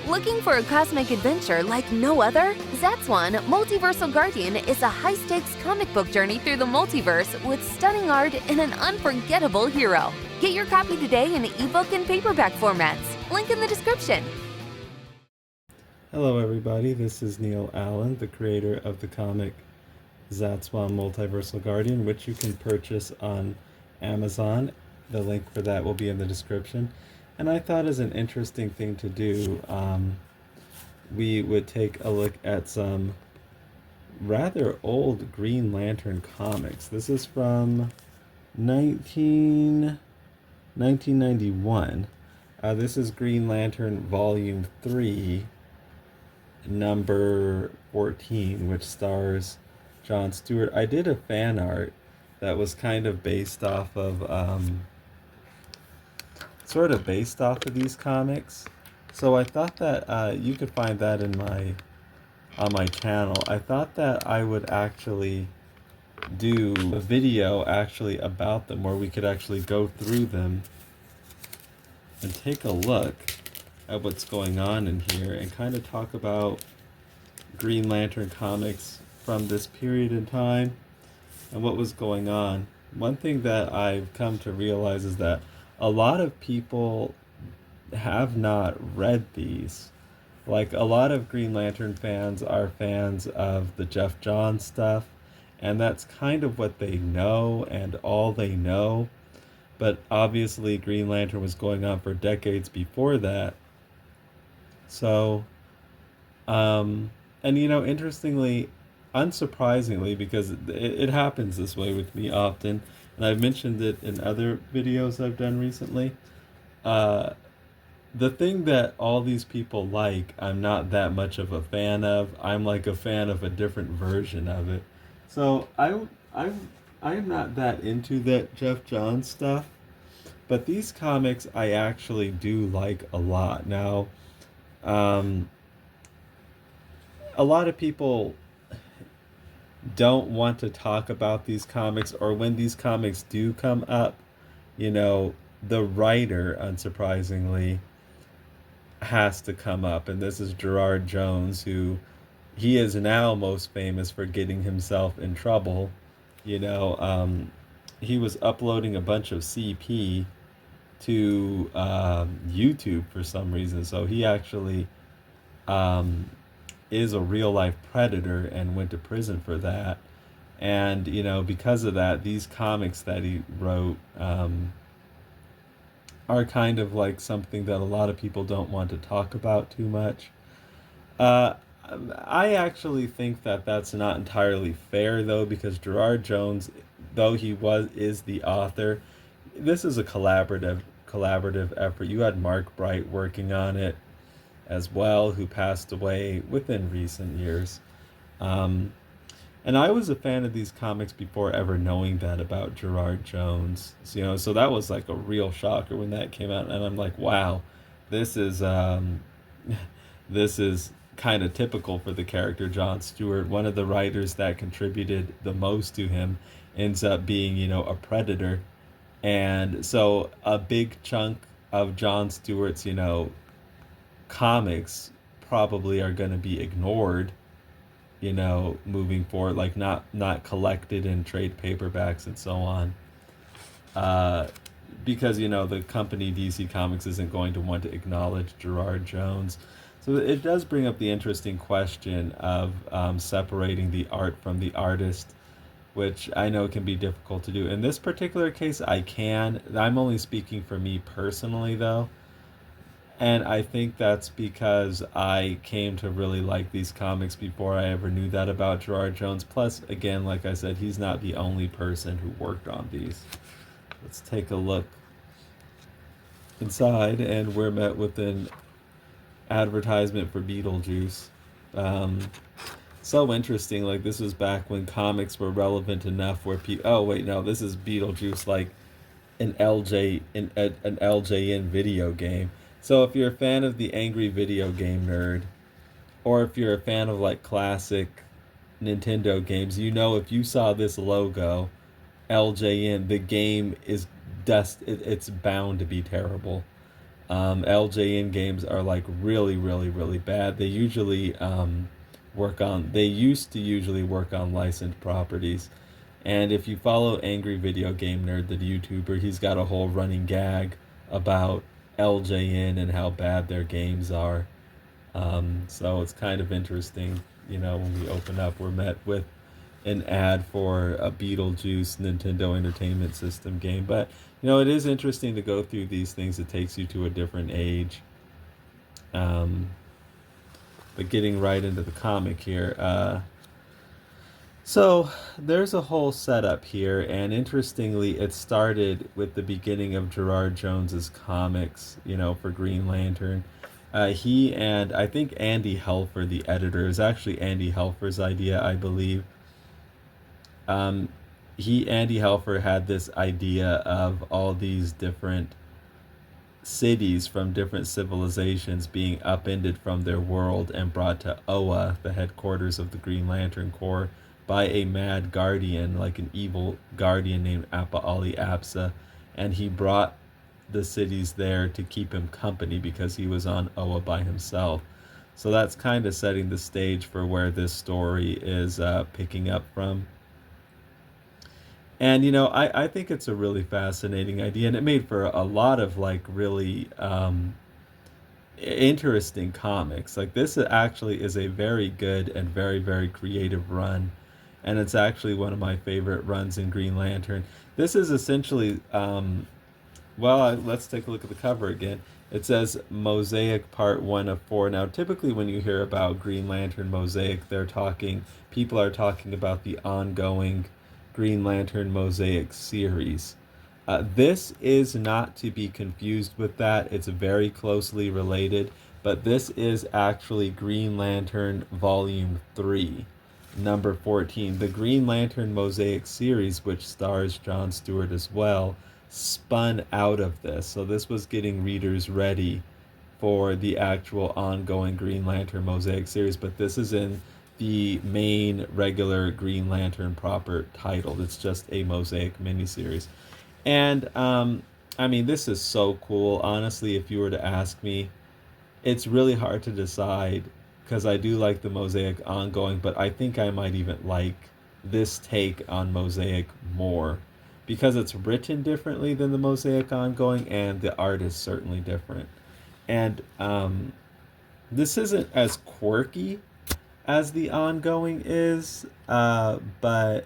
Looking for a cosmic adventure like no other? ZATSWAN, Multiversal Guardian is a high-stakes comic book journey through the multiverse with stunning art and an unforgettable hero. Get your copy today in ebook and paperback formats. Link in the description. Hello everybody, this is Neil Allen, the creator of the comic ZATSWAN Multiversal Guardian, which you can purchase on Amazon. The link for that will be in the description. And I thought as an interesting thing to do, we would take a look at some rather old Green Lantern comics. This is from 1991. This is Green Lantern Volume 3, number 14, which stars John Stewart. I did a fan art that was kind of based off of these comics, so I thought that you could find that in on my channel. I thought that I would actually do a video about them, where we could actually go through them and take a look at what's going on in here and kind of talk about Green Lantern comics from this period in time and what was going on. One thing that I've come to realize is that a lot of people have not read these. Like, a lot of Green Lantern fans are fans of the Jeff Johns stuff, and that's kind of what they know and all they know. But obviously Green Lantern was going on for decades before that. So, and interestingly, unsurprisingly, because it happens this way with me often, and I've mentioned it in other videos I've done recently, the thing that all these people like, I'm not that much of a fan of. I'm like a fan of a different version of it. So I'm not that into that Jeff Johns stuff, but these comics I actually do like a lot. Now, a lot of people don't want to talk about these comics, or when these comics do come up, the writer, unsurprisingly, has to come up, and this is Gerard Jones, who he is now most famous for getting himself in trouble. He was uploading a bunch of CP to YouTube for some reason, so he actually is a real life predator and went to prison for that. And because of that, these comics that he wrote are kind of like something that a lot of people don't want to talk about too much. I actually think that that's not entirely fair, though, because Gerard Jones, though he is the author, this is a collaborative effort. You had Mark Bright working on it as well, who passed away within recent years. And I was a fan of these comics before ever knowing that about Gerard Jones. So that was like a real shocker when that came out, and I'm like, wow, this is this is kind of typical for the character John Stewart. One of the writers that contributed the most to him ends up being, a predator. And so a big chunk of John Stewart's, comics probably are going to be ignored, moving forward, like not collected in trade paperbacks and so on, because the company DC Comics isn't going to want to acknowledge Gerard Jones. So it does bring up the interesting question of separating the art from the artist, which I know can be difficult to do. In this particular case, I can. I'm only speaking for me personally, though. And I think that's because I came to really like these comics before I ever knew that about Gerard Jones. Plus, again, like I said, he's not the only person who worked on these. Let's take a look inside, and we're met with an advertisement for Beetlejuice. So interesting. Like, this was back when comics were relevant enough where people... Oh, wait, no, this is Beetlejuice, like an LJN video game. So if you're a fan of the angry video game nerd, or if you're a fan of like classic Nintendo games, if you saw this logo, LJN, the game is it's bound to be terrible. LJN games are like really, really, really bad. They usually they used to usually work on licensed properties. And if you follow Angry Video Game Nerd, the YouTuber, he's got a whole running gag about LJN and how bad their games are. So it's kind of interesting, when we open up, we're met with an ad for a Beetlejuice Nintendo Entertainment System game. But, it is interesting to go through these things. It takes you to a different age. But getting right into the comic here. So there's a whole setup here, and interestingly, it started with the beginning of Gerard Jones's comics, for Green Lantern. He and I think Andy Helfer, the editor, is actually Andy Helfer's idea, I believe. Andy Helfer had this idea of all these different cities from different civilizations being upended from their world and brought to Oa, the headquarters of the Green Lantern Corps, by a mad guardian, like an evil guardian named Appa-Ali Apsa, and he brought the cities there to keep him company because he was on Oa by himself. So that's kind of setting the stage for where this story is picking up from. And, I think it's a really fascinating idea, and it made for a lot of, like, really interesting comics. Like, this actually is a very good and very, very creative run, and it's actually one of my favorite runs in Green Lantern. This is essentially, let's take a look at the cover again. It says Mosaic Part 1 of 4. Now, typically when you hear about Green Lantern Mosaic, people are talking about the ongoing Green Lantern Mosaic series. This is not to be confused with that. It's very closely related, but this is actually Green Lantern Volume 3, number 14. The Green Lantern Mosaic series, which stars John Stewart as well, spun out of this. So this was getting readers ready for the actual ongoing Green Lantern Mosaic series, but this is in the main regular Green Lantern proper title. It's just a Mosaic miniseries. And, this is so cool. Honestly, if you were to ask me, it's really hard to decide because I do like the Mosaic ongoing, but I think I might even like this take on Mosaic more because it's written differently than the Mosaic ongoing and the art is certainly different. And this isn't as quirky as the ongoing is, but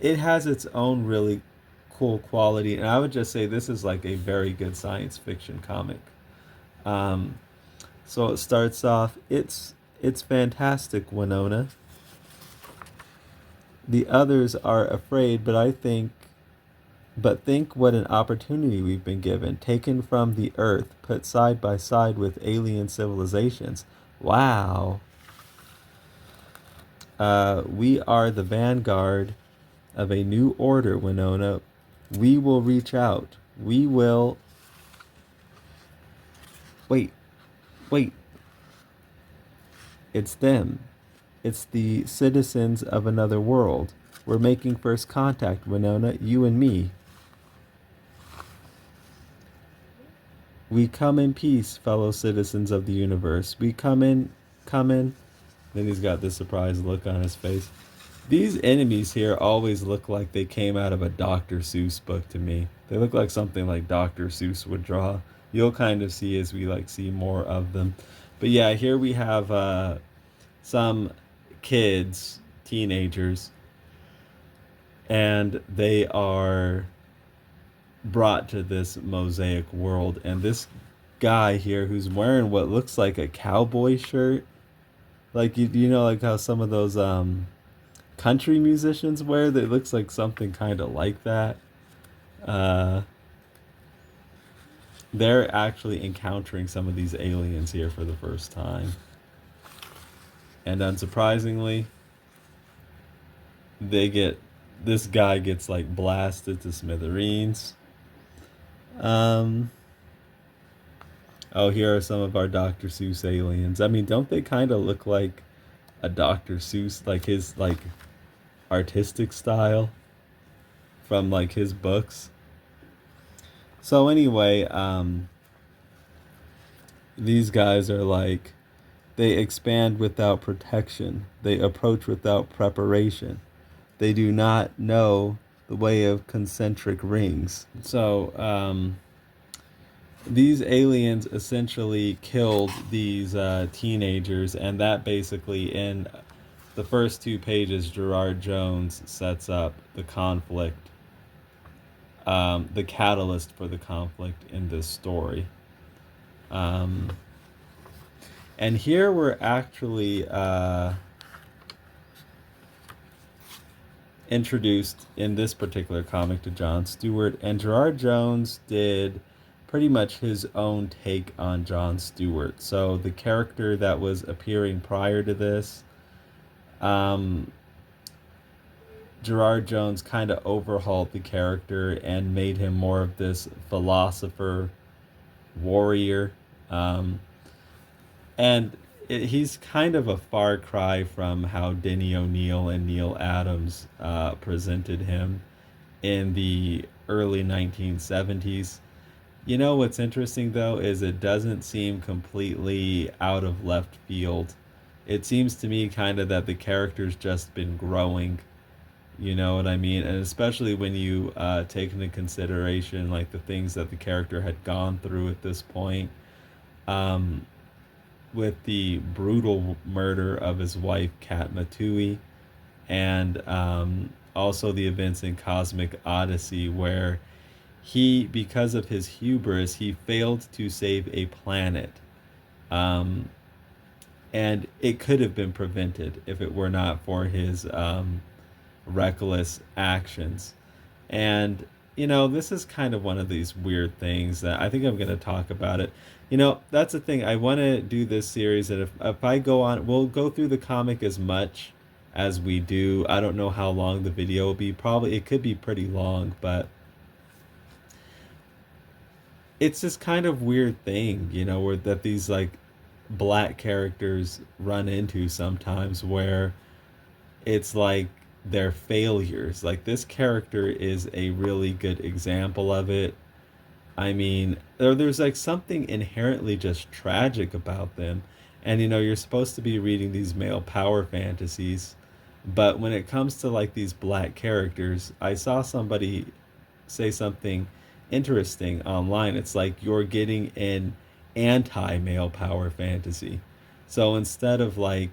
it has its own really cool quality, and I would just say this is like a very good science fiction comic. So it starts off, it's fantastic, Winona. The others are afraid, but think what an opportunity we've been given, taken from the Earth, put side by side with alien civilizations. Wow. We are the vanguard of a new order, Winona. We will reach out. We will... Wait. It's them. It's the citizens of another world. We're making first contact, Winona, you and me. We come in peace, fellow citizens of the universe. We come in. Then he's got this surprised look on his face. These enemies here always look like they came out of a Dr. Seuss book to me. They look like something like Dr. Seuss would draw. You'll kind of see as we see more of them. But yeah, here we have some kids, teenagers, and they are brought to this Mosaic world. And this guy here who's wearing what looks like a cowboy shirt, like like how some of those country musicians wear, that looks like something kind of like that. They're actually encountering some of these aliens here for the first time. And unsurprisingly, this guy gets blasted to smithereens. Here are some of our Dr. Seuss aliens. Don't they kind of look like a Dr. Seuss, his artistic style from his books? So anyway, these guys are like, they expand without protection. They approach without preparation. They do not know the way of concentric rings. So, these aliens essentially killed these teenagers, and that basically, in the first 2 pages, Gerard Jones sets up the conflict, the catalyst for the conflict in this story. And here we're actually introduced in this particular comic to John Stewart, and Gerard Jones did pretty much his own take on John Stewart. So the character that was appearing prior to this, Gerard Jones kind of overhauled the character and made him more of this philosopher, warrior, and he's kind of a far cry from how Denny O'Neil and Neil Adams presented him in the early 1970s. You know what's interesting though is it doesn't seem completely out of left field. It seems to me kind of that the character's just been growing. You know what I mean? And especially when you take into consideration like the things that the character had gone through at this point. With the brutal murder of his wife, Kat Matui, and also the events in Cosmic Odyssey, where he, because of his hubris, he failed to save a planet. And it could have been prevented if it were not for his reckless actions. And you know, this is kind of one of these weird things that I think I'm going to talk about it. You know, that's the thing. I want to do this series, and if I go on, we'll go through the comic as much as we do. I don't know how long the video will be. Probably it could be pretty long, but it's this kind of weird thing, you know, where that these like black characters run into sometimes, where it's like they're failures. Like this character is a really good example of it. I mean, there's like something inherently just tragic about them. And you know, you're supposed to be reading these male power fantasies, but when it comes to like these black characters, I saw somebody say something interesting online. It's like you're getting an anti-male power fantasy. So instead of like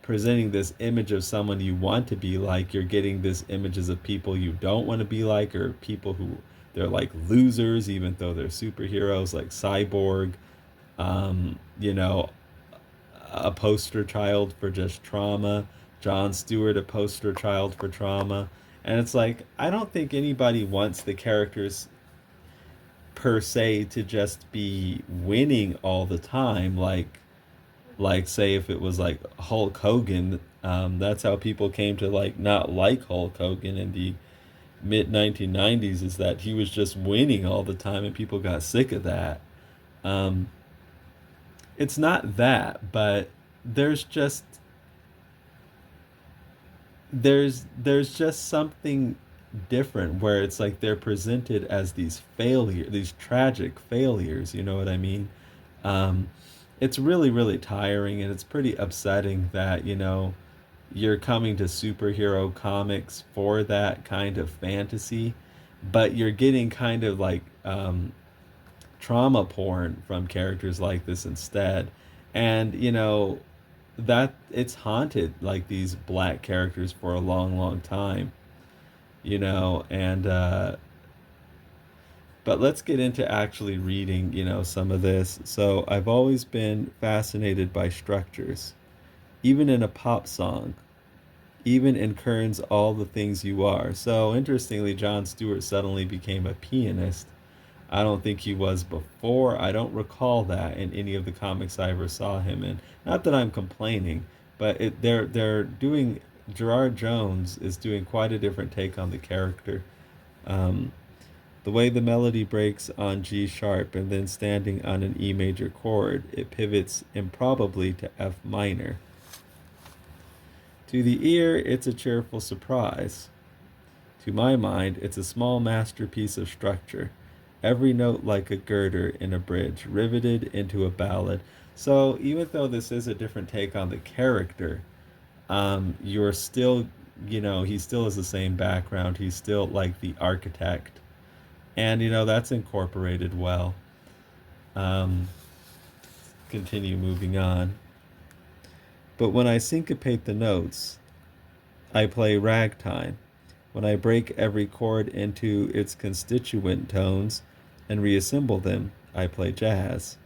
presenting this image of someone you want to be like, you're getting this images of people you don't want to be like, or people who they're like losers even though they're superheroes, like Cyborg, you know, a poster child for just trauma, John Stewart, a poster child for trauma. And it's like, I don't think anybody wants the characters per se to just be winning all the time, like say if it was like Hulk Hogan. That's how people came to like not like Hulk Hogan in the mid 1990s, is that he was just winning all the time and people got sick of that. It's not that, but there's just there's just something different where it's like they're presented as these failures, these tragic failures, you know what I mean? It's really, really tiring, and it's pretty upsetting that, you know, you're coming to superhero comics for that kind of fantasy, but you're getting kind of like trauma porn from characters like this instead. And, you know, that it's haunted like these black characters for a long, long time, you know, and but let's get into actually reading, you know, some of this. So I've always been fascinated by structures, even in a pop song, even in Kern's All the Things You Are. So interestingly, John Stewart suddenly became a pianist. I don't think he was before. I don't recall that in any of the comics I ever saw him in. Not that I'm complaining, but they're doing, Gerard Jones is doing quite a different take on the character. The way the melody breaks on G sharp and then standing on an E major chord, it pivots improbably to F minor. To the ear, it's a cheerful surprise. To my mind, it's a small masterpiece of structure, every note like a girder in a bridge, riveted into a ballad. So even though this is a different take on the character, you're still, he still has the same background. He's still like the architect, and that's incorporated well. Um, Continue moving on. But when I syncopate the notes, I play ragtime. When I break every chord into its constituent tones and reassemble them, I play jazz.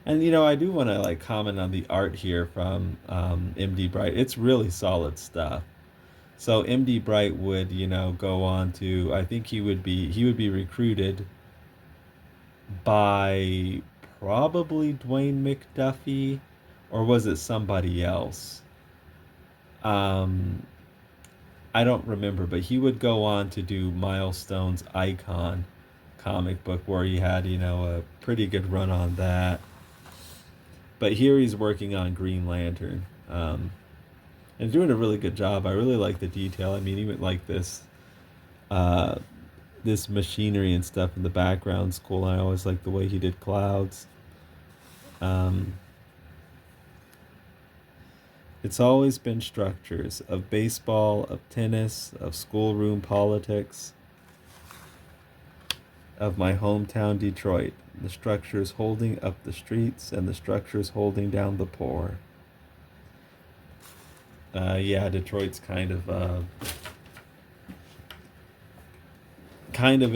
And I do want to like comment on the art here from MD Bright. It's really solid stuff. So MD Bright would, go on to, I think he would be recruited by probably Dwayne McDuffie, or was it somebody else? Um, I don't remember, but he would go on to do Milestone's Icon comic book, where he had, a pretty good run on that. But here he's working on Green Lantern, and doing a really good job. I really like the detail. I mean, even like uh, this machinery and stuff in the background's cool. I always like the way he did clouds. Um, it's always been structures of baseball, of tennis, of schoolroom politics, of my hometown Detroit. The structures holding up the streets and the structures holding down the poor. Yeah, Detroit's kind of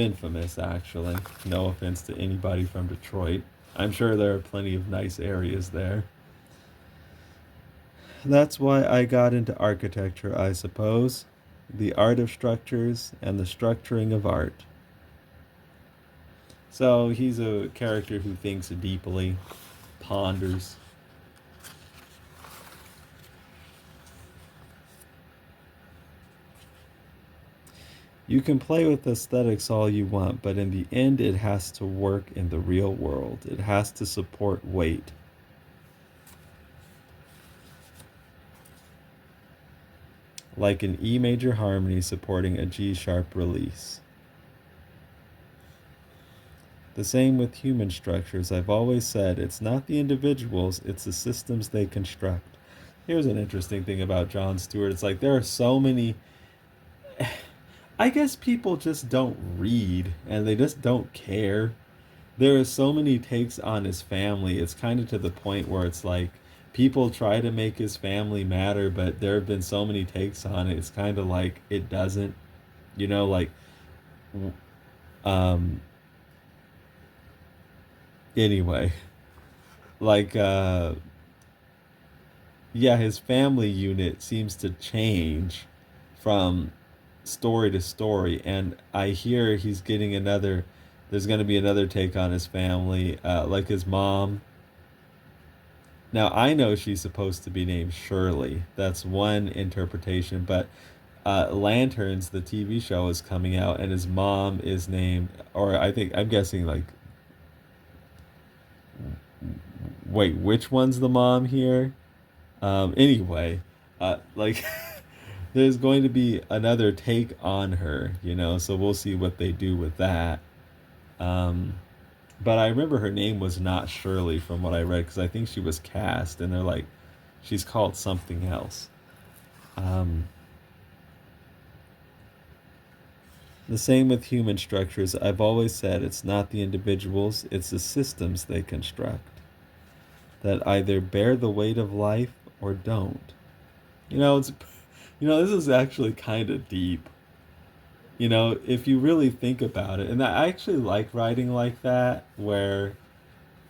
infamous, actually. No offense to anybody from Detroit. I'm sure there are plenty of nice areas there. That's why I got into architecture, I suppose. The art of structures and the structuring of art. So he's a character who thinks deeply, ponders. You can play with aesthetics all you want, but in the end, it has to work in the real world. It has to support weight. Like an E major harmony supporting a G sharp release. The same with human structures. I've always said it's not the individuals, it's the systems they construct. Here's an interesting thing about Jon Stewart. It's like there are so many. I guess people just don't read and they just don't care. There are so many takes on his family. It's kind of to the point where it's like people try to make his family matter, but there have been so many takes on it. It's kind of like it doesn't, like, um, anyway, like, yeah, his family unit seems to change from story to story, and I hear he's getting another. There's going to be another take on his family, like his mom. Now I know she's supposed to be named Shirley. That's one interpretation, but Lanterns, the TV show, is coming out, and his mom is named, or I'm guessing like, wait, which one's the mom here? Anyway, like there's going to be another take on her, so we'll see what they do with that. Um, but I remember her name was not Shirley from what I read, because I think she was cast, and they're like, she's called something else. Um, the same with human structures. I've always said it's not the individuals, it's the systems they construct that either bear the weight of life or don't. It's this is actually kind of deep. If you really think about it, and I actually like writing like that, where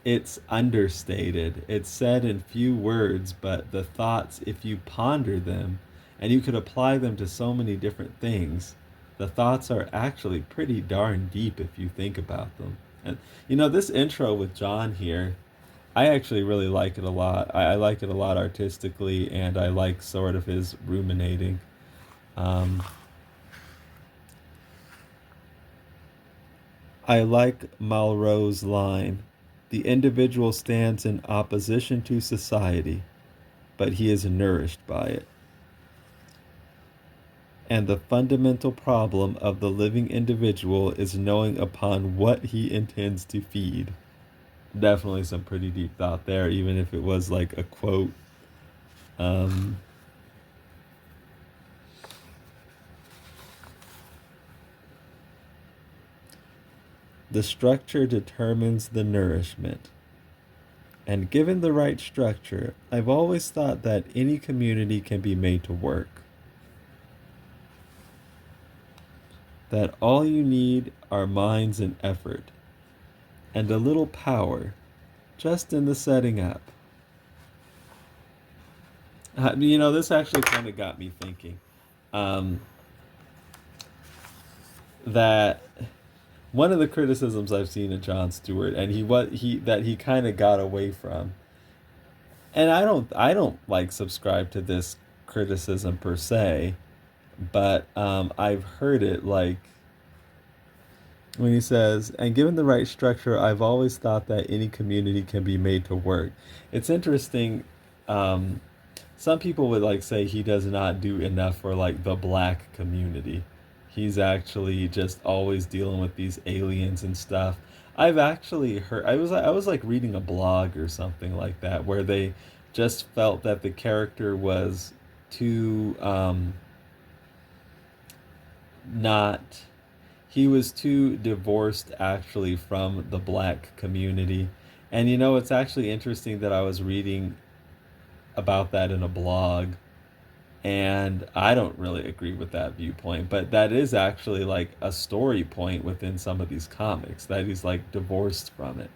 it's understated. It's said in few words, but the thoughts, if you ponder them, and you could apply them to so many different things, the thoughts are actually pretty darn deep if you think about them. And this intro with John here, I actually really like it a lot. I like it a lot artistically, and I like sort of his ruminating. Um, I like Malraux's line: the individual stands in opposition to society, but he is nourished by it. And the fundamental problem of the living individual is knowing upon what he intends to feed. Definitely some pretty deep thought there, even if it was like a quote. Um, the structure determines the nourishment. And given the right structure, I've always thought that any community can be made to work. That all you need are minds and effort, and a little power, just in the setting up. This actually kind of got me thinking um, that one of the criticisms I've seen of Jon Stewart, and he kind of got away from, and I don't like subscribe to this criticism per se, but I've heard it like when he says, and given the right structure, I've always thought that any community can be made to work. It's interesting. Um, some people would like say he does not do enough for like the black community. He's actually just always dealing with these aliens and stuff. I've actually heard I was like reading a blog or something like that where they just felt that the character was too not he was too divorced actually from the black community. And it's actually interesting that I was reading about that in a blog, and I don't really agree with that viewpoint, but that is actually like a story point within some of these comics that he's like divorced from it.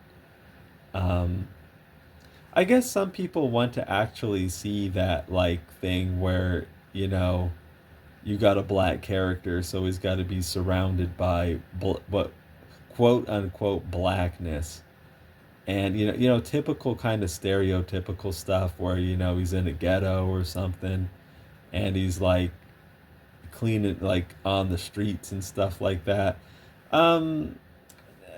Um, I guess some people want to actually see that like thing where, you got a black character, so he's got to be surrounded by what quote unquote blackness. And typical kind of stereotypical stuff where he's in a ghetto or something, and he's like cleaning like on the streets and stuff like that. Um,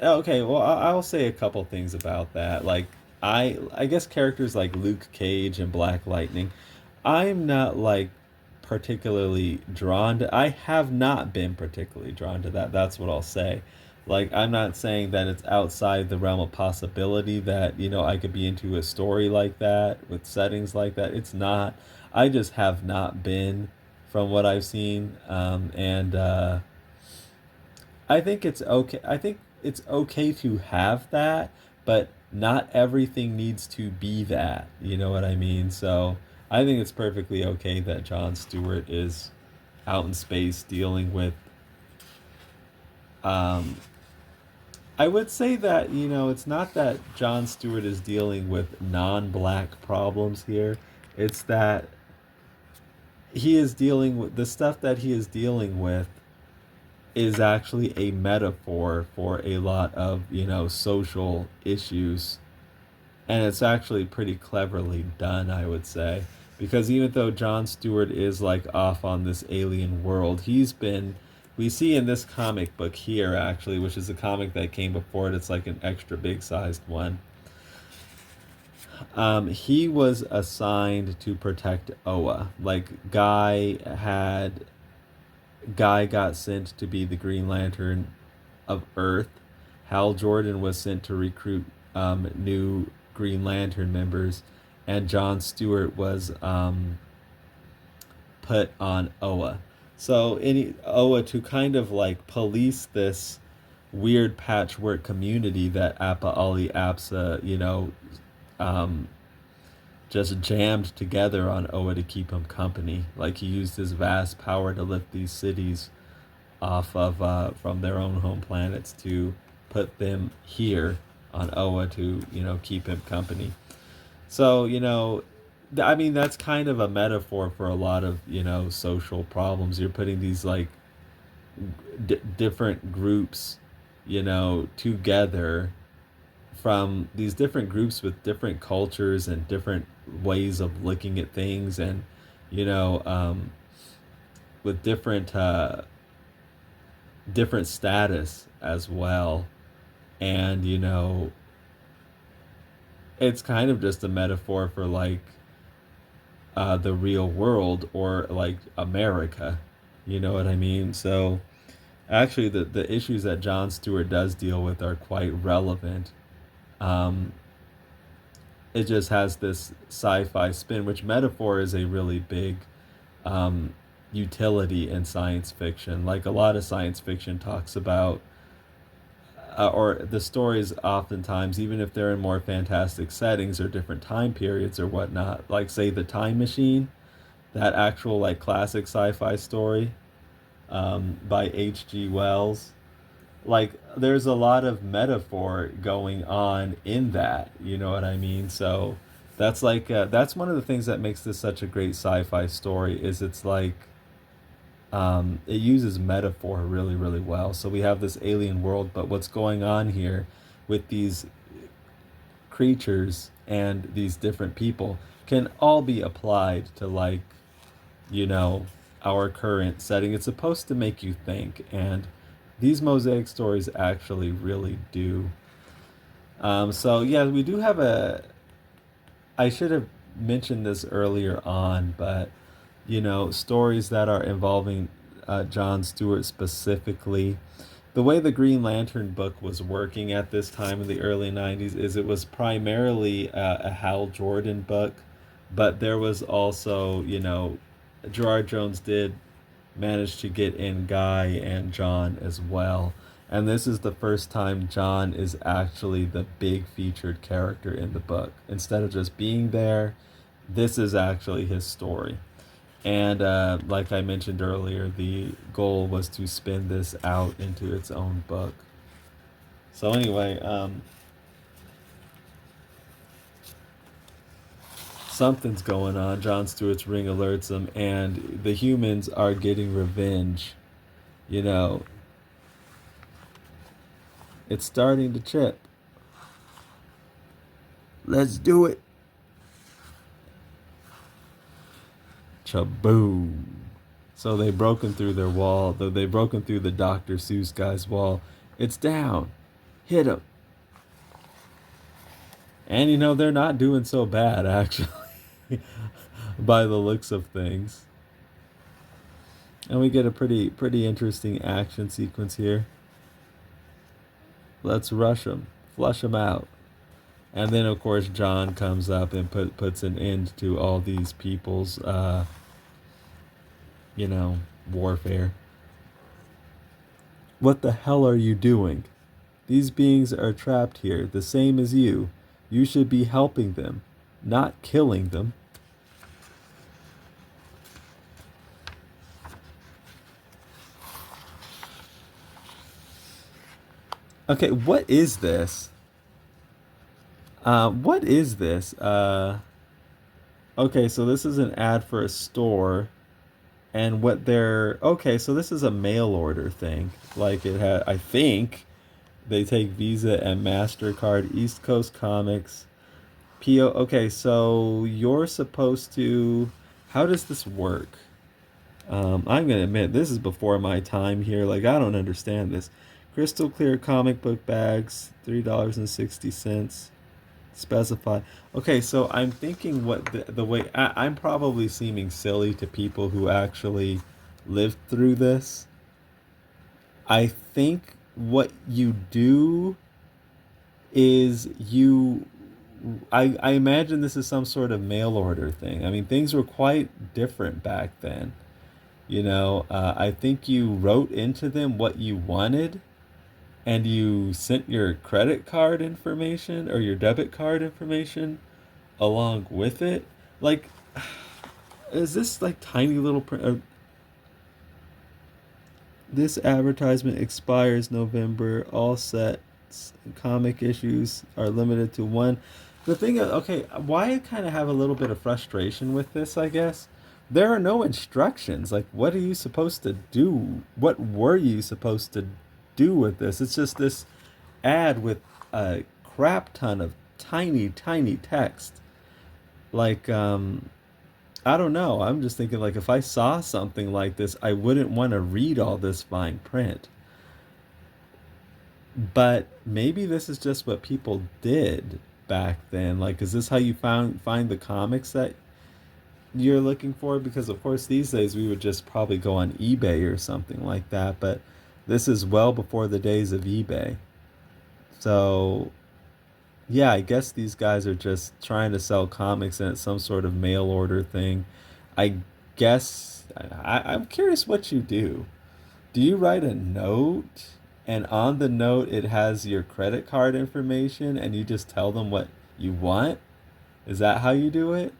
okay, well I'll say a couple things about that. Like I guess characters like Luke Cage and Black Lightning, I'm not like particularly drawn to. I have not been particularly drawn to that. That's what I'll say. Like I'm not saying that it's outside the realm of possibility that I could be into a story like that with settings like that. It's not. I just have not been, from what I've seen, and I think it's okay. I think it's okay to have that, but not everything needs to be that. You know what I mean? So I think it's perfectly okay that Jon Stewart is out in space dealing with. Um, I would say that it's not that Jon Stewart is dealing with non-black problems here. It's that he is dealing with the stuff that he is dealing with is actually a metaphor for a lot of social issues, and it's actually pretty cleverly done, I would say, because even though Jon Stewart is like off on this alien world, we see in this comic book here actually, which is a comic that came before it, it's like an extra big sized one. He was assigned to protect Oa. Like Guy got sent to be the Green Lantern of Earth. Hal Jordan was sent to recruit new Green Lantern members, and Jon Stewart was put on Oa. So Oa to kind of like police this weird patchwork community that Appa Ali Apsa, um, just jammed together on Oa to keep him company. Like he used his vast power to lift these cities off of from their own home planets to put them here on Oa to keep him company. So I mean that's kind of a metaphor for a lot of social problems. You're putting these like different groups together, from these different groups with different cultures and different ways of looking at things, and with different status as well. And it's kind of just a metaphor for like the real world, or like America, You know what I mean? So actually, the issues that Jon Stewart does deal with are quite relevant. Um, it just has this sci-fi spin, which metaphor is a really big um, utility in science fiction. Like a lot of science fiction talks about, or the stories oftentimes, even if they're in more fantastic settings or different time periods or whatnot, like say The Time Machine, that actual like classic sci-fi story by H.G. Wells. Like there's a lot of metaphor going on in that, you know what I mean? So that's like that's one of the things that makes this such a great sci-fi story is it's like it uses metaphor really really well. So we have this alien world, but what's going on here with these creatures and these different people can all be applied to like, you know, our current setting. It's supposed to make you think, and these Mosaic stories actually really do. So yeah, we do have a. I should have mentioned this earlier on, but you know, stories that are involving Jon Stewart specifically. The way the Green Lantern book was working at this time in the early 90s is it was primarily a Hal Jordan book, but there was also, you know, Gerard Jones did manage to get in Guy and John as well. And this is the first time John is actually the big featured character in the book. Instead of just being there, this is actually his story. And like I mentioned earlier, the goal was to spin this out into its own book. So anyway, something's going on. Jon Stewart's ring alerts him, and the humans are getting revenge. You know, it's starting to chip. Let's do it. Chaboom. So they've broken through their wall. Though they've broken through the Dr. Seuss guy's wall. It's down. Hit him. And you know, they're not doing so bad, actually, by the looks of things. And we get a pretty interesting action sequence here. Let's rush them. Flush them out. And then, of course, John comes up and puts an end to all these people's, you know, warfare. What the hell are you doing? These beings are trapped here, the same as you. You should be helping them, not killing them. Okay, what is this? What is this? Okay, so this is an ad for a store, and what they're okay. So this is a mail order thing. Like it had, I think, they take Visa and MasterCard. East Coast Comics, PO. Okay, so you're supposed to. How does this work? I'm gonna admit this is before my time here. Like I don't understand this. Crystal clear comic book bags, $3.60. Specify. Okay, so I'm thinking what the way I'm probably seeming silly to people who actually lived through this. I think what you do is I imagine this is some sort of mail order thing. I mean, things were quite different back then. You know, I think you wrote into them what you wanted and you sent your credit card information or your debit card information along with it. Like, is this like tiny little print? This advertisement expires November. All sets comic issues are limited to one. The thing is, okay, why I kind of have a little bit of frustration with this, I guess. There are no instructions. Like, what are you supposed to do? What were you supposed to do with this? It's just this ad with a crap ton of tiny text. Like, I don't know. I'm just thinking, like, if I saw something like this, I wouldn't want to read all this fine print. But maybe this is just what people did back then. Like, is this how you find the comics that you're looking for? Because of course these days we would just probably go on eBay or something like that, but this is well before the days of eBay. So yeah, I guess these guys are just trying to sell comics and it's some sort of mail order thing. I guess I'm curious what you do. Do you write a note and on the note it has your credit card information and you just tell them what you want? Is that how you do it?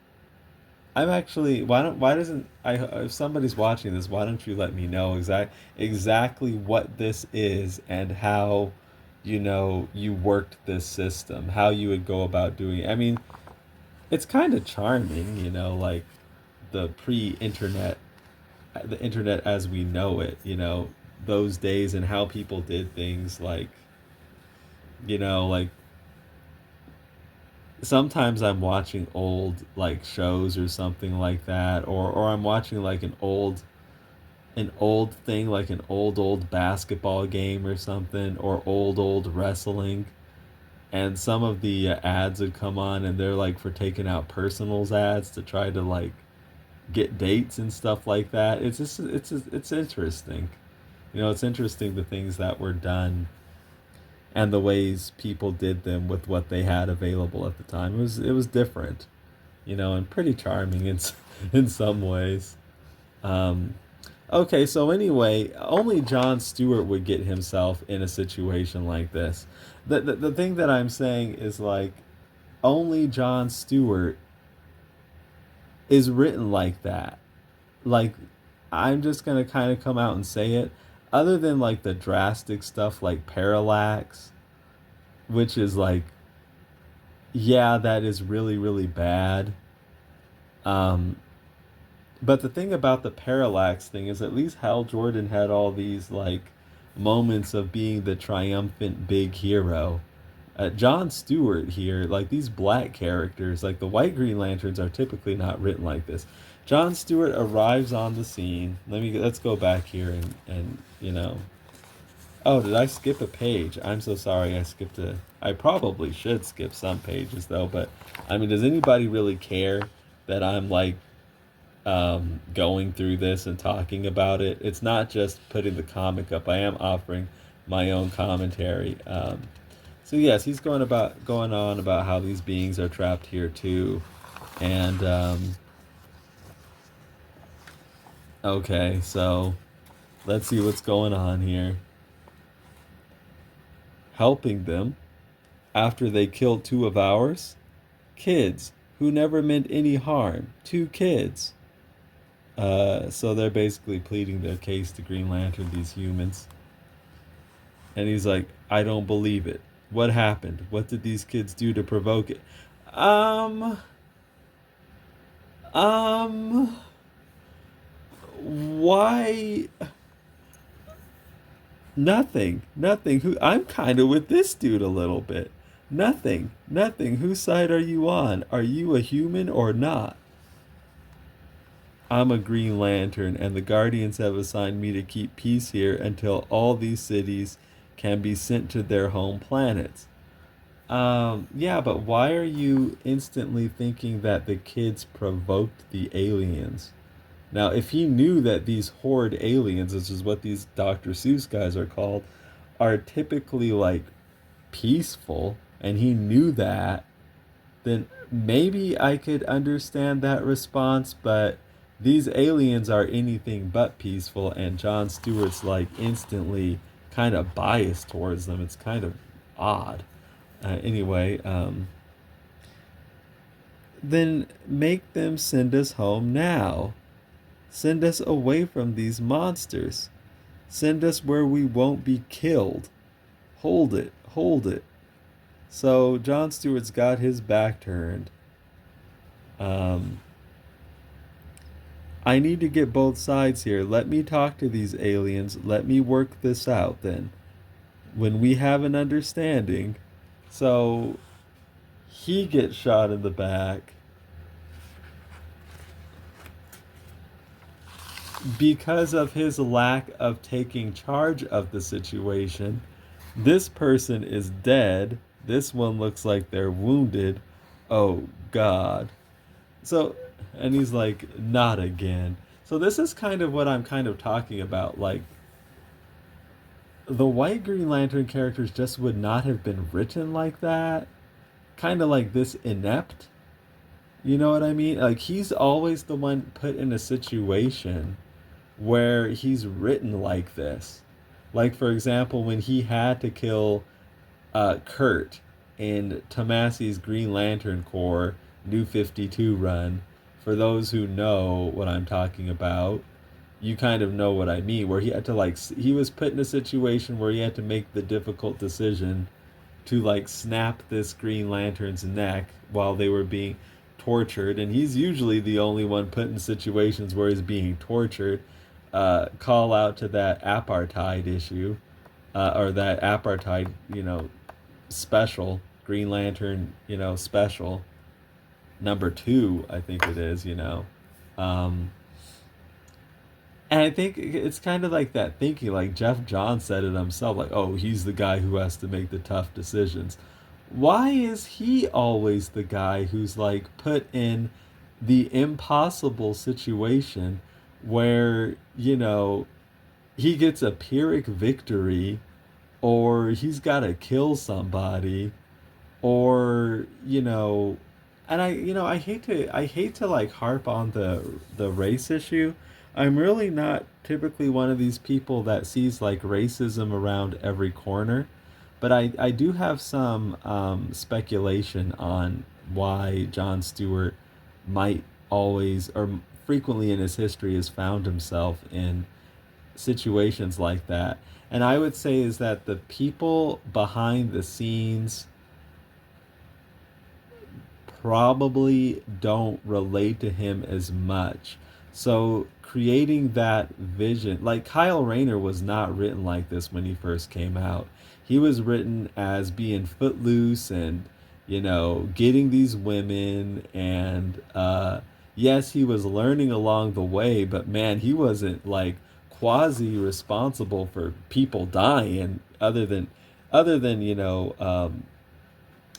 I'm actually why doesn't I if somebody's watching this, why don't you let me know exactly what this is and how you worked this system, how you would go about doing it. I mean, it's kind of charming, like the pre-internet, the internet as we know it, those days and how people did things like sometimes I'm watching old like shows or something like that, or I'm watching like an old thing like an old basketball game or something, or old wrestling, and some of the ads would come on and they're like for taking out personals ads to try to like get dates and stuff like that. It's interesting. It's interesting the things that were done and the ways people did them with what they had available at the time. It was different, and pretty charming in some ways. Um, okay, so anyway, only Jon Stewart would get himself in a situation like this. The thing that I'm saying is like only Jon Stewart is written like that. Like I'm just gonna kind of come out and say it. Other than like the drastic stuff like parallax, which is like, yeah, that is really really bad. Um, but the thing about the parallax thing is at least Hal Jordan had all these like moments of being the triumphant big hero. Jon Stewart here, like these black characters, like the white Green Lanterns are typically not written like this. Jon Stewart arrives on the scene. Let's go back here and. Oh, did I skip a page? I'm so sorry. I probably should skip some pages though, but I mean, does anybody really care that I'm like going through this and talking about it? It's not just putting the comic up. I am offering my own commentary. So yes, he's going on about how these beings are trapped here too, and okay, so let's see what's going on here. Helping them after they killed two of ours kids who never meant any harm. Two kids. So they're basically pleading their case to Green Lantern, these humans. And he's like, I don't believe it. What happened? What did these kids do to provoke it? Um, um, why? Nothing. Nothing. I'm kind of with this dude a little bit. Nothing. Nothing. Whose side are you on? Are you a human or not? I'm a Green Lantern, and the Guardians have assigned me to keep peace here until all these cities can be sent to their home planets. Yeah, but why are you instantly thinking that the kids provoked the aliens? Now, if he knew that these horde aliens, which is what these Dr. Seuss guys are called, are typically like peaceful, and he knew that, then maybe I could understand that response, but these aliens are anything but peaceful, and Jon Stewart's like instantly kind of biased towards them. It's kind of odd. Anyway, then make them send us home now. Send us away from these monsters. Send us where we won't be killed. Hold it, hold it. So Jon Stewart's got his back turned. I need to get both sides here. Let me talk to these aliens. Let me work this out then. When we have an understanding. So he gets shot in the back because of his lack of taking charge of the situation. This person is dead. This one looks like they're wounded. Oh God. So And he's like, not again. So this is kind of what I'm kind of talking about. Like, the white Green Lantern characters just would not have been written like that. Kind of like this inept. You know what I mean? Like, he's always the one put in a situation where he's written like this. Like, for example, when he had to kill Kurt in Tomasi's Green Lantern Corps New 52 run. For those who know what I'm talking about, you kind of know what I mean. Where he had to, like, he was put in a situation where he had to make the difficult decision to, like, snap this Green Lantern's neck while they were being tortured. And he's usually the only one put in situations where he's being tortured. Call out to that apartheid issue, or that apartheid, special, Green Lantern, special number 2, I think it is, um, and I think it's kind of like that thinking, like Jeff Johns said it himself, like, oh, he's the guy who has to make the tough decisions. Why is he always the guy who's, like, put in the impossible situation where, he gets a Pyrrhic victory, or he's got to kill somebody, or, and I hate to like harp on the race issue. I'm really not typically one of these people that sees, like, racism around every corner, but I do have some speculation on why John Stewart might always, or frequently in his history, has found himself in situations like that. And I would say is that the people behind the scenes probably don't relate to him as much. So creating that vision, like, Kyle Rayner was not written like this when he first came out. He was written as being footloose and, getting these women, and yes, he was learning along the way, but man, he wasn't, like, quasi responsible for people dying, other than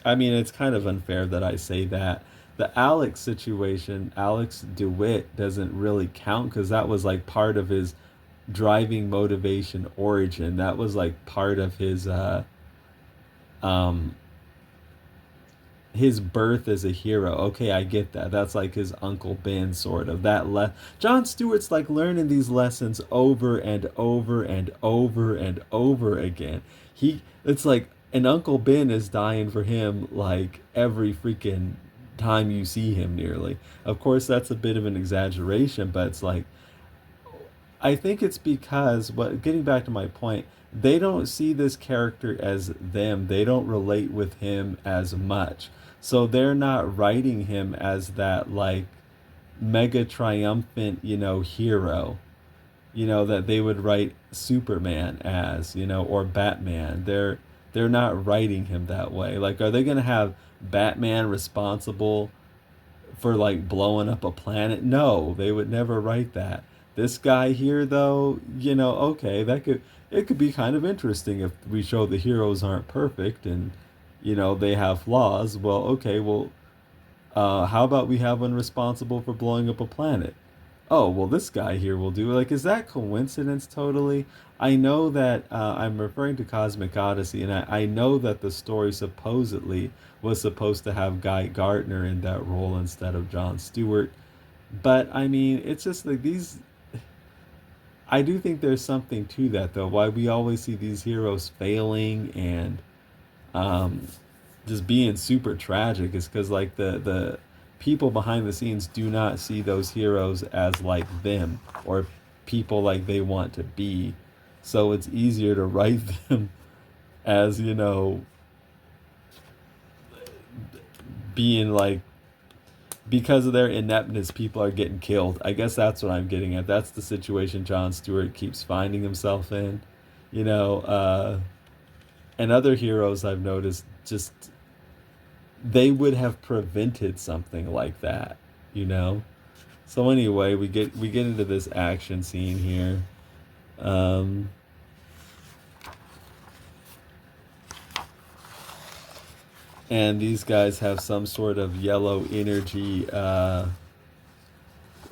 I mean, it's kind of unfair that I say that. The Alex situation, Alex DeWitt, doesn't really count because that was, like, part of his driving motivation origin. That was, like, part of um his birth as a hero. Okay, I get that. That's like his Uncle Ben, sort of. John Stewart's, like, learning these lessons over and over and over and over again. It's like an Uncle Ben is dying for him, like, every freaking time you see him, nearly. Of course, that's a bit of an exaggeration, but it's like, I think it's because, what, getting back to my point, they don't see this character as them. They don't relate with him as much. So they're not writing him as that, like, mega triumphant, hero, that they would write Superman as, or Batman. They're not writing him that way. Like, are they going to have Batman responsible for, like, blowing up a planet? No, they would never write that. This guy here, though, okay, it could be kind of interesting if we show the heroes aren't perfect and, they have flaws. Well, okay, well, how about we have one responsible for blowing up a planet? Oh, well, this guy here will do. Like, is that coincidence totally? I know that I'm referring to Cosmic Odyssey, and I know that the story supposedly was supposed to have Guy Gardner in that role instead of John Stewart. But, I mean, it's just like these. I do think there's something to that, though. Why we always see these heroes failing and um, just being super tragic is because, like, the people behind the scenes do not see those heroes as, like, them or people like they want to be. So it's easier to write them as, being like, because of their ineptness, people are getting killed. I guess that's what I'm getting at. That's the situation John Stewart keeps finding himself in. You know, and other heroes I've noticed, just, they would have prevented something like that. So anyway, we get into this action scene here. Um, and these guys have some sort of yellow energy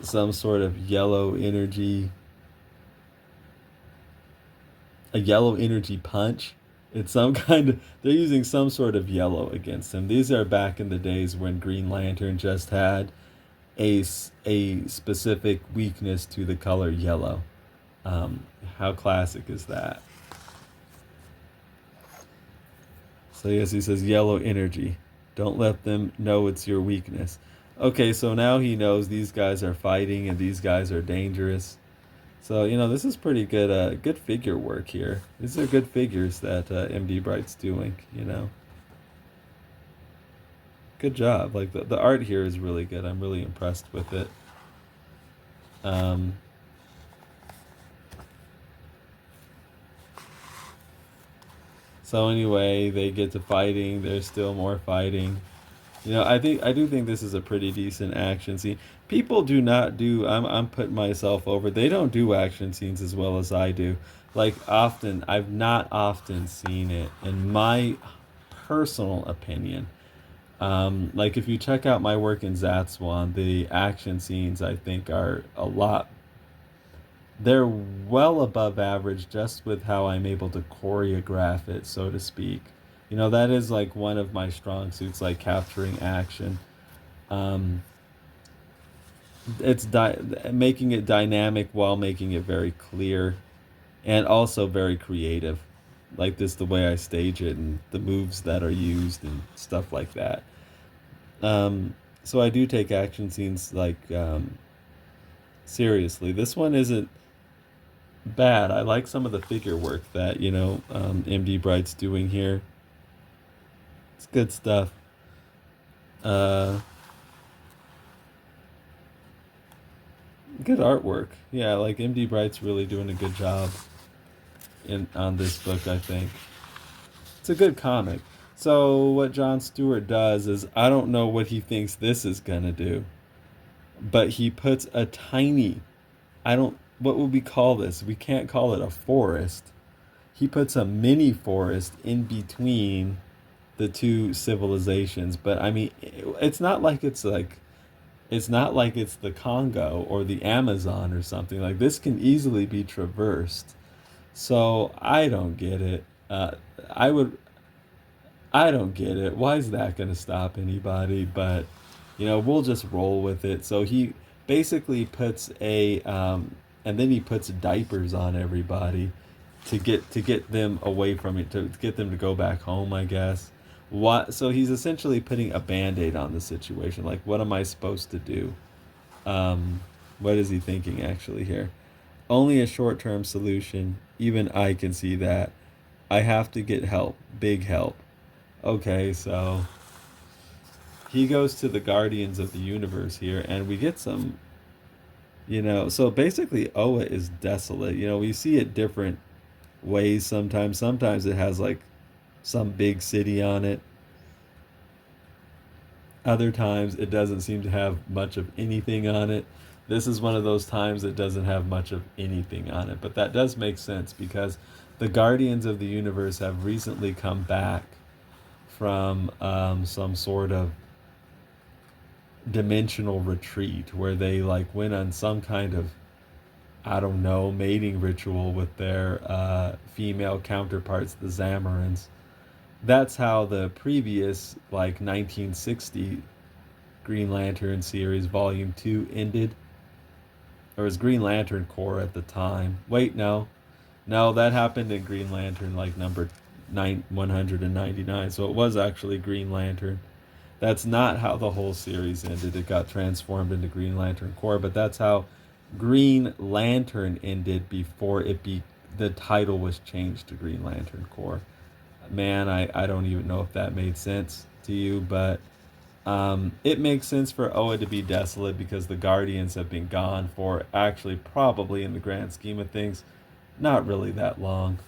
some sort of yellow energy, a yellow energy punch. It's some kind of, they're using some sort of yellow against him. These are back in the days when Green Lantern just had a specific weakness to the color yellow. How classic is that? So yes, he says yellow energy. Don't let them know it's your weakness. Okay, so now he knows these guys are fighting and these guys are dangerous. So, this is pretty good good figure work here. These are good figures that MD Bright's doing. Good job. Like, the art here is really good. I'm really impressed with it. So anyway, they get to fighting. There's still more fighting. I do think this is a pretty decent action scene. People do not do. I'm putting myself over. They don't do action scenes as well as I do. Like, often, I've not often seen it. In my personal opinion, like, if you check out my work in ZATSWAN, the action scenes I think are a lot. They're well above average just with how I'm able to choreograph it, so to speak. That is like one of my strong suits, like capturing action. Um, it's making it dynamic while making it very clear and also very creative. Like this, the way I stage it and the moves that are used and stuff like that. So I do take action scenes like seriously. This one isn't bad. I like some of the figure work that MD Bright's doing here. It's good stuff. Good artwork. Yeah, like MD Bright's really doing a good job on this book, I think. It's a good comic. So what John Stewart does is, I don't know what he thinks this is gonna do, but he puts a tiny, what would we call this? We can't call it a forest. He puts a mini forest in between the two civilizations, but I mean, it's not like it's the Congo or the Amazon or something. Like, this can easily be traversed. So I don't get it. I don't get it. Why is that going to stop anybody? But we'll just roll with it. So he basically puts and then he puts diapers on everybody to get them away from it, to get them to go back home, I guess. So he's essentially putting a band-aid on the situation. Like, what am I supposed to do? What is he thinking actually here? Only a short-term solution. Even I can see that. I have to get help. Big help. Okay, so he goes to the Guardians of the Universe here, and we get some, so basically Oa is desolate. We see it different ways sometimes. Sometimes it has, like, some big city on it. Other times it doesn't seem to have much of anything on it. This is one of those times it doesn't have much of anything on it. But that does make sense because the Guardians of the Universe have recently come back from some sort of dimensional retreat where they, like, went on some kind of, I don't know, mating ritual with their female counterparts, the Zamarans. That's how the previous, like, 1960 Green Lantern series volume 2 ended. Or was Green Lantern Corps at the time. Wait, no, that happened in Green Lantern, like, number 199. So it was actually Green Lantern. That's not how the whole series ended. It got transformed into Green Lantern Corps, but that's how Green Lantern ended before the title was changed to Green Lantern Corps. Man, I don't even know if that made sense to you, but it makes sense for Oa to be desolate because the Guardians have been gone for, actually, probably in the grand scheme of things, not really that long.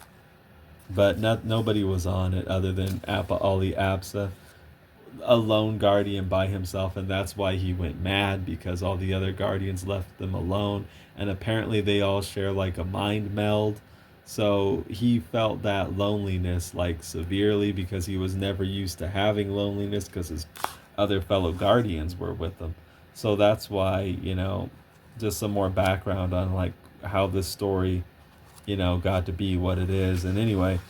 But nobody was on it other than Appa Ali Apsa, a lone Guardian by himself, and that's why he went mad, because all the other Guardians left them alone, and apparently they all share, like, a mind meld. So he felt that loneliness, like, severely, because he was never used to having loneliness because his other fellow Guardians were with him. So that's why, just some more background on like how this story, got to be what it is. And anyway,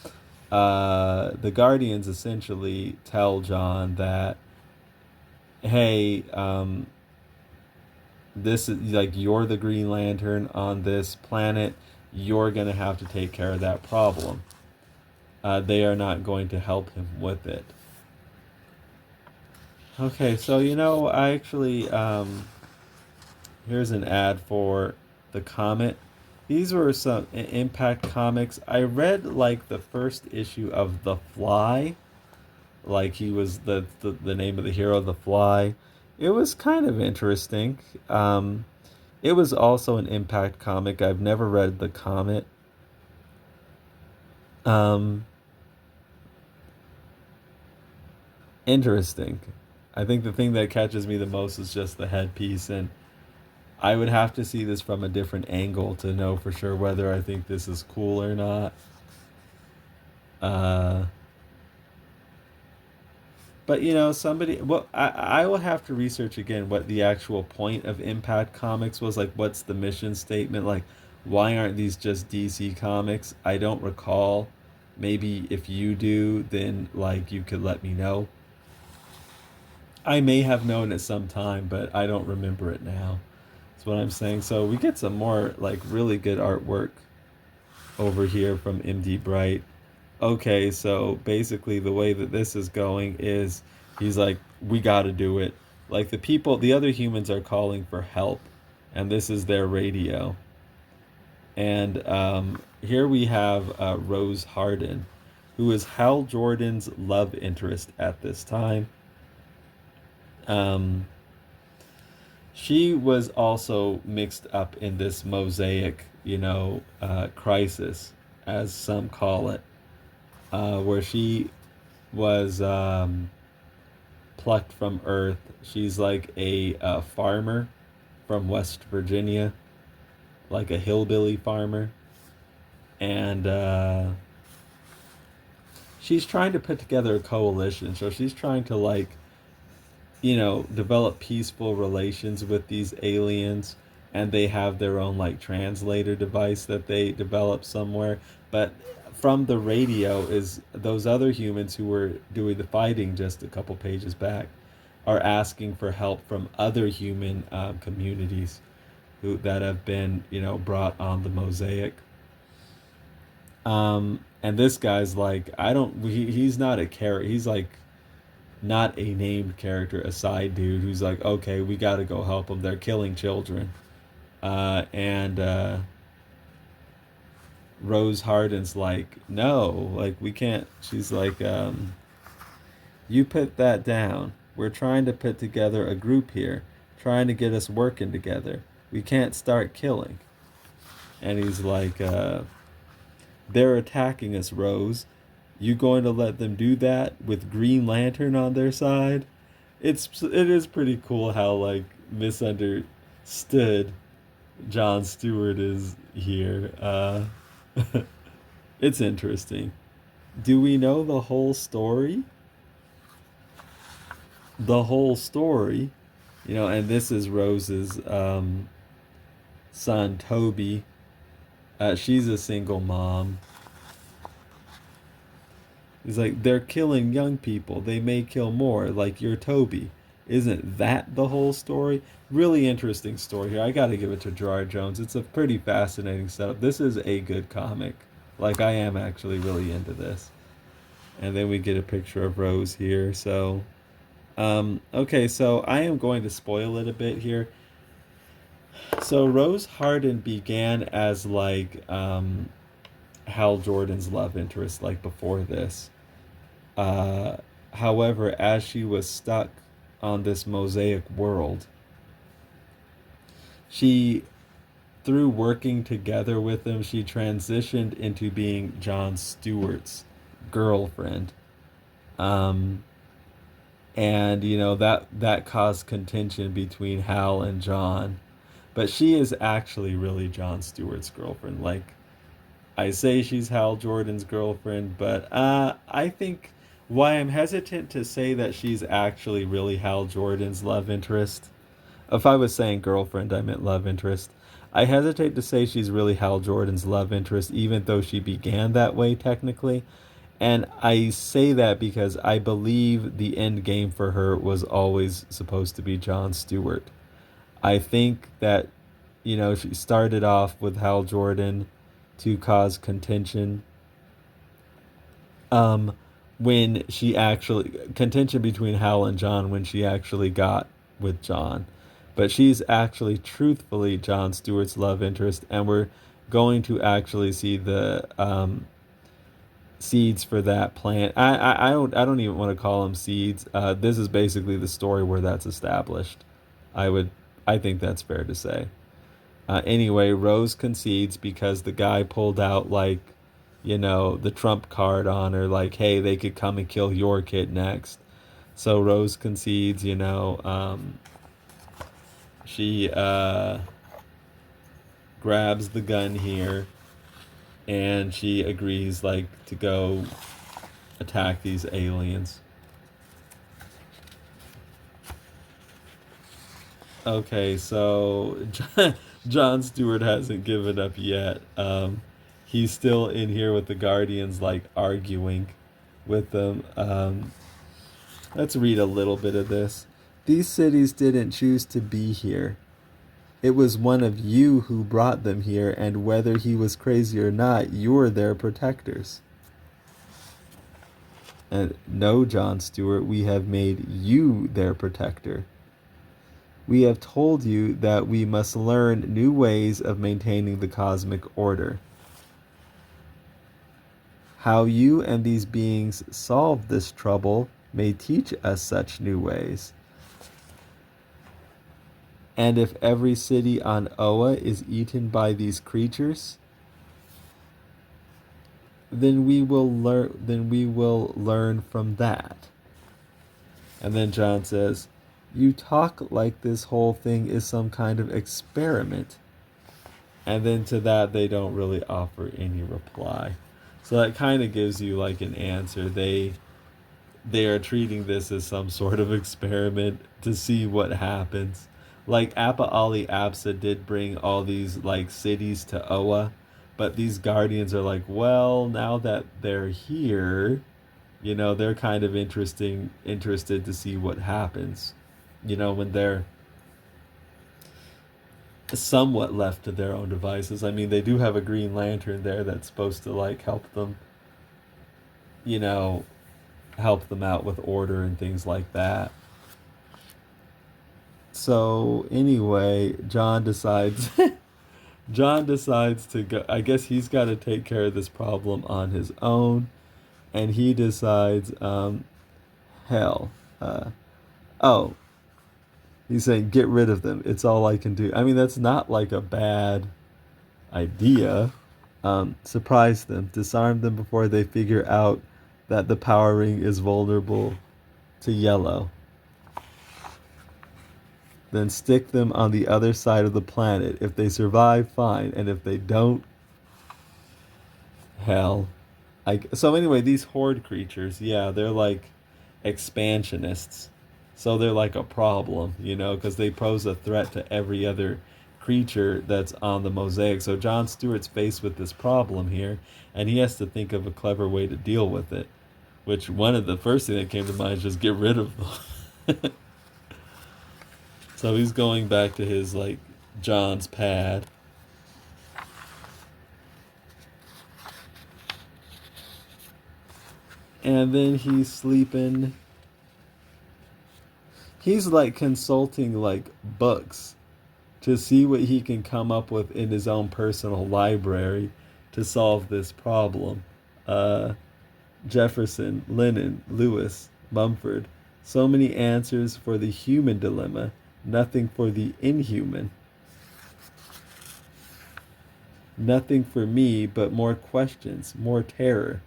the Guardians essentially tell John that, hey, this is like, you're the Green Lantern on this planet. You're gonna have to take care of that problem. They are not going to help him with it. Okay, so I actually here's an ad for the Comet. These were some Impact comics. I read like the first issue of The Fly, like he was the name of the hero, The Fly. It was kind of interesting. It was also an Impact comic. I've never read The Comet. Um, Interesting. I think the thing that catches me the most is just the headpiece, and I would have to see this from a different angle to know for sure whether I think this is cool or not. Uh, but somebody. Well, I will have to research again what the actual point of Impact Comics was. Like, what's the mission statement? Like, why aren't these just DC comics? I don't recall. Maybe if you do, then like you could let me know. I may have known at some time, but I don't remember it now. That's what I'm saying. So we get some more like really good artwork over here from MD Bright. Okay, so basically the way that this is going is he's like, we got to do it. Like the other humans are calling for help, and this is their radio. And here we have Rose Hardin, who is Hal Jordan's love interest at this time. Um, she was also mixed up in this Mosaic, crisis, as some call it, where she was plucked from Earth. She's like a farmer from West Virginia, like a hillbilly farmer. And she's trying to put together a coalition. So she's trying to, like, develop peaceful relations with these aliens. And they have their own, like, translator device that they develop somewhere. But from the radio is those other humans who were doing the fighting just a couple pages back are asking for help from other human communities that have been, brought on the Mosaic. And this guy's like, he's not a character. He's like not a named character, a side dude who's like, okay, we got to go help them. They're killing children. And Rose Hardin's like, no, like we can't. She's like, you put that down. We're trying to put together a group here, trying to get us working together. We can't start killing. And he's like, they're attacking us, Rose. You going to let them do that with Green Lantern on their side? It is pretty cool how like misunderstood John Stewart is here. It's interesting. Do we know the whole story? The whole story, and this is Rose's son, Toby. She's a single mom. He's like, they're killing young people. They may kill more, like your Toby. Isn't that the whole story? Really interesting story here. I got to give it to Gerard Jones. It's a pretty fascinating setup. This is a good comic. Like, I am actually really into this. And then we get a picture of Rose here. So, okay, so I am going to spoil it a bit here. So Rose Hardin began as like Hal Jordan's love interest, like before this. However, as she was stuck on this Mosaic world, she, through working together with him, she transitioned into being John Stewart's girlfriend. And that caused contention between Hal and John. But she is actually really John Stewart's girlfriend. Like, I say she's Hal Jordan's girlfriend, but I think why I'm hesitant to say that she's actually really Hal Jordan's love interest. If I was saying girlfriend, I meant love interest. I hesitate to say she's really Hal Jordan's love interest, even though she began that way technically. And I say that because I believe the end game for her was always supposed to be Jon Stewart. I think that, she started off with Hal Jordan to cause contention. When she actually contention between Hal and John when she actually got with John. But she's actually truthfully Jon Stewart's love interest, and we're going to actually see the seeds for that plant. I don't even want to call them seeds. This is basically the story where that's established. I think that's fair to say. Anyway, Rose concedes because the guy pulled out the trump card on her, like, hey, they could come and kill your kid next. So Rose concedes, she grabs the gun here and she agrees, to go attack these aliens. Okay, so Jon Stewart hasn't given up yet. He's still in here with the Guardians, arguing with them. Let's read a little bit of this. These cities didn't choose to be here. It was one of you who brought them here, and whether he was crazy or not, you're their protectors. And no, Jon Stewart, we have made you their protector. We have told you that we must learn new ways of maintaining the cosmic order. How you and these beings solve this trouble may teach us such new ways. And if every city on Oa is eaten by these creatures, then we will learn from that. And then John says, you talk like this whole thing is some kind of experiment. And then to that, they don't really offer any reply. So that kind of gives you an answer. They are treating this as some sort of experiment to see what happens. Appa Ali Absa did bring all these cities to Oa, but these Guardians are well, now that they're here, they're kind of interested to see what happens. When they're somewhat left to their own devices. I mean, they do have a Green Lantern there that's supposed to help them, help them out with order and things like that. So anyway, John decides to go. I guess he's got to take care of this problem on his own, and he decides, he's saying, get rid of them. It's all I can do. I mean, that's not a bad idea. Surprise them, disarm them before they figure out that the power ring is vulnerable to yellow. Then stick them on the other side of the planet. If they survive, fine. And if they don't, hell. So anyway, these horde creatures, they're expansionists. So they're a problem, because they pose a threat to every other creature that's on the Mosaic. So Jon Stewart's faced with this problem here, and he has to think of a clever way to deal with it. Which one of the first thing that came to mind is just get rid of them. So he's going back to his John's pad. And then he's sleeping. He's consulting books to see what he can come up with in his own personal library to solve this problem. Jefferson, Lennon, Lewis, Mumford. So many answers for the human dilemma, nothing for the inhuman. Nothing for me, but more questions, more terror.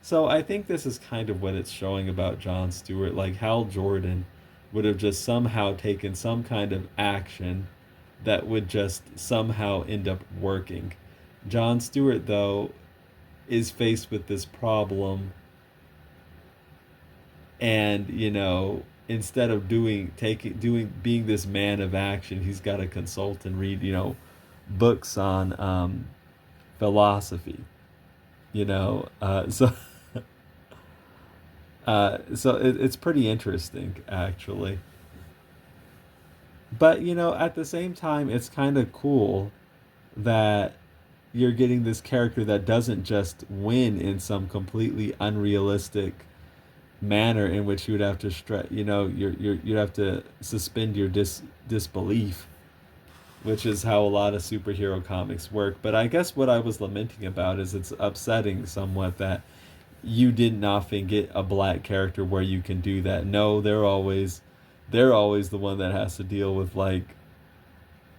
So I think this is kind of what it's showing about Jon Stewart. Hal Jordan would have just somehow taken some kind of action that would just somehow end up working. Jon Stewart, though, is faced with this problem, and instead of being this man of action, he's got to consult and read, books on philosophy. So it's pretty interesting, actually. But at the same time, it's kind of cool that you're getting this character that doesn't just win in some completely unrealistic manner in which you would have to you'd have to suspend your disbelief, which is how a lot of superhero comics work. But I guess what I was lamenting about is it's upsetting somewhat that you didn't often get a black character where you can do that. No, they're always the one that has to deal with, like,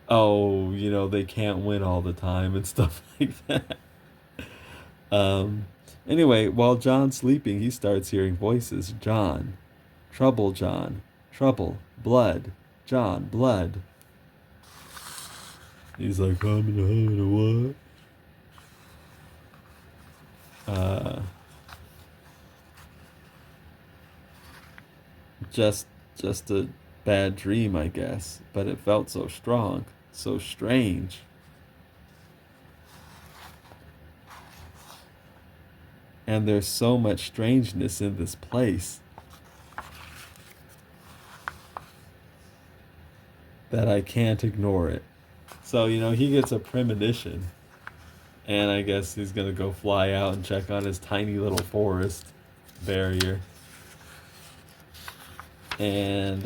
oh, they can't win all the time and stuff like that. Anyway, while John's sleeping, he starts hearing voices. John, trouble, John, trouble, blood, John, blood. He's like, what? Just a bad dream, I guess, but it felt so strong, so strange. And there's so much strangeness in this place that I can't ignore it. So, he gets a premonition, and I guess he's gonna go fly out and check on his tiny little forest barrier. And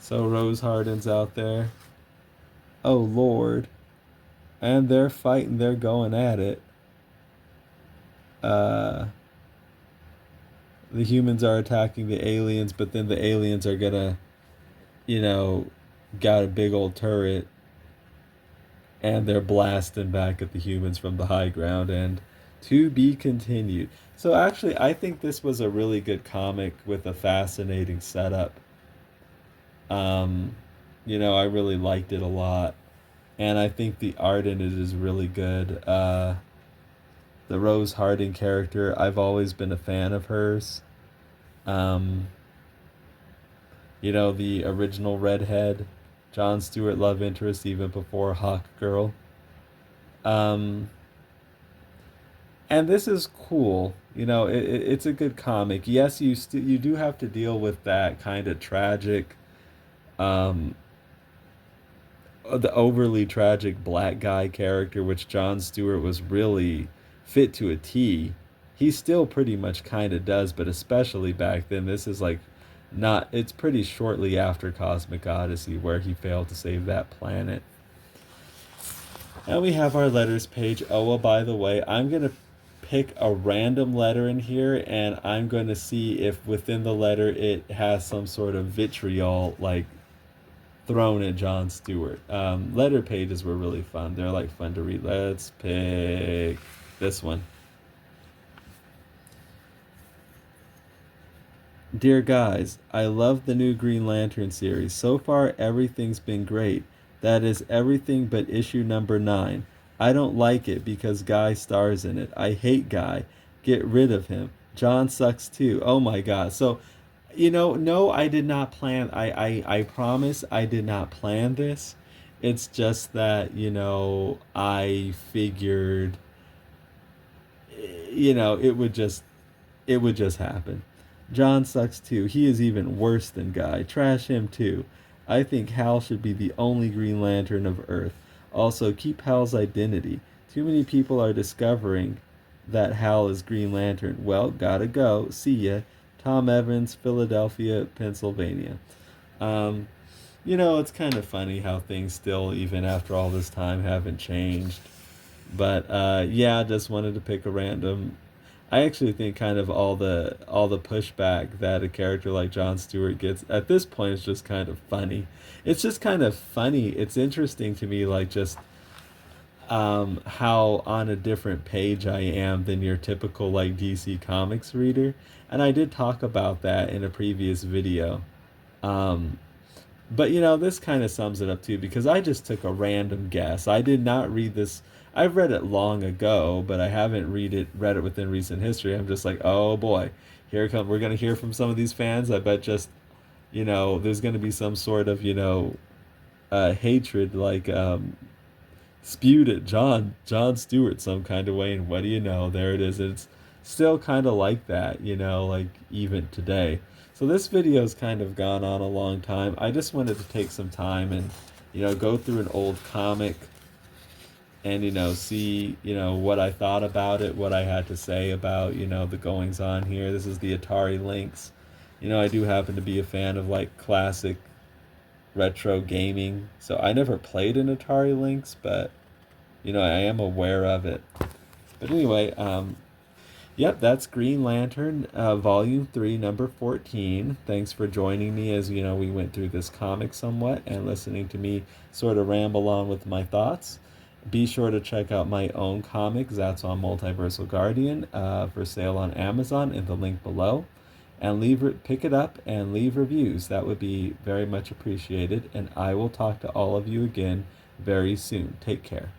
so Rose Hardin's out there. Oh Lord. And they're fighting, they're going at it. The humans are attacking the aliens, but then the aliens are gonna, got a big old turret, and they're blasting back at the humans from the high ground, and to be continued. So actually, I think this was a really good comic with a fascinating setup. I really liked it a lot. And I think the art in it is really good. The Rose Hardin character, I've always been a fan of hers. The original redhead, Jon Stewart love interest even before Hawk Girl. And this is cool. It's a good comic. Yes, you do have to deal with that kind of tragic, the overly tragic black guy character, which Jon Stewart was really fit to a T. He still pretty much kind of does, but especially back then. This is like not. It's pretty shortly after Cosmic Odyssey where he failed to save that planet. And we have our letters page. Oh, by the way, I'm gonna pick a random letter in here, and I'm going to see if within the letter it has some sort of vitriol, like, thrown at Jon Stewart. Letter pages were really fun. They're, like, fun to read. Let's pick this one. Dear guys, I love the new Green Lantern series. So far, everything's been great. That is everything but issue number 9. I don't like it because Guy stars in it. I hate Guy. Get rid of him. John sucks too. Oh my God. So, no, I did not plan. I promise I did not plan this. It's just that, I figured, it would just happen. John sucks too. He is even worse than Guy. Trash him too. I think Hal should be the only Green Lantern of Earth. Also, keep Hal's identity. Too many people are discovering that Hal is Green Lantern. Well, gotta go. See ya. Tom Evans, Philadelphia, Pennsylvania. It's kind of funny how things still, even after all this time, haven't changed. But, I just wanted to pick a random. I actually think kind of all the pushback that a character like Jon Stewart gets at this point is just kind of funny. It's just kind of funny. It's interesting to me, like, just how on a different page I am than your typical, like, DC Comics reader. And I did talk about that in a previous video. But, this kind of sums it up too, because I just took a random guess. I did not read this. I've read it long ago, but I haven't read it within recent history. I'm just like, oh boy, we're gonna hear from some of these fans. I bet just, there's gonna be some sort of, hatred, like spewed at John Stewart some kind of way, and what do you know, there it is. It's still kind of like that, like even today. So this video's kind of gone on a long time. I just wanted to take some time and go through an old comic and see what I thought about it, what I had to say about the goings on here. This is the Atari Lynx. I do happen to be a fan of like classic retro gaming, so I never played an Atari Lynx, but I am aware of it. But anyway, yep, that's Green Lantern, Volume 3, Number 14. Thanks for joining me as we went through this comic somewhat and listening to me sort of ramble on with my thoughts. Be sure to check out my own comic, ZATSWAN Multiversal Guardian, for sale on Amazon in the link below. And pick it up and leave reviews. That would be very much appreciated. And I will talk to all of you again very soon. Take care.